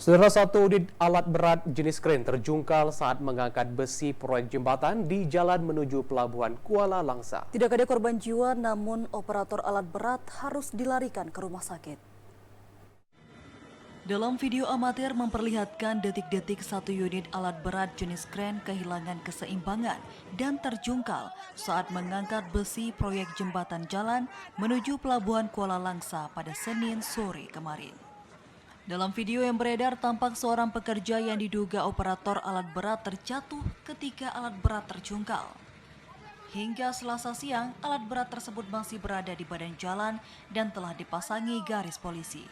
Saudara, satu unit alat berat jenis kren terjungkal saat mengangkat besi proyek jembatan di jalan menuju pelabuhan Kuala Langsa. Tidak ada korban jiwa, namun operator alat berat harus dilarikan ke rumah sakit. Dalam video amatir memperlihatkan detik-detik satu unit alat berat jenis kren kehilangan keseimbangan dan terjungkal saat mengangkat besi proyek jembatan jalan menuju pelabuhan Kuala Langsa pada Senin sore kemarin. Dalam video yang beredar, tampak seorang pekerja yang diduga operator alat berat terjatuh ketika alat berat terjungkal. Hingga Selasa siang, alat berat tersebut masih berada di badan jalan dan telah dipasangi garis polisi.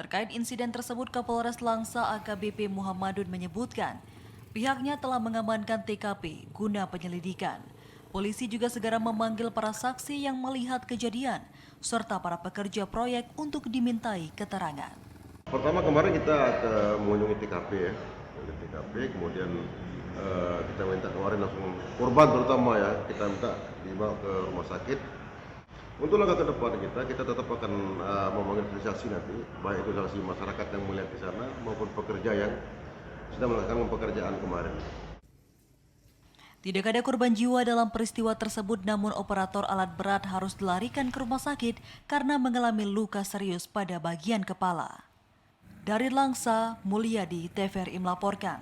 Terkait insiden tersebut, Kapolres Langsa AKBP Muhammadun menyebutkan, pihaknya telah mengamankan TKP guna penyelidikan. Polisi juga segera memanggil para saksi yang melihat kejadian, serta para pekerja proyek untuk dimintai keterangan. Pertama kemarin kita mengunjungi TKP ya, kemudian kita minta kemarin langsung korban terutama ya, kita minta dibawa ke rumah sakit. Untuk langkah ke depan kita tetap akan memanggil saksi nanti, baik itu saksi masyarakat yang melihat di sana maupun pekerja yang sedang melakukan pekerjaan kemarin. Tidak ada korban jiwa dalam peristiwa tersebut, namun operator alat berat harus dilarikan ke rumah sakit karena mengalami luka serius pada bagian kepala. Dari Langsa, Mulyadi, TVRI melaporkan.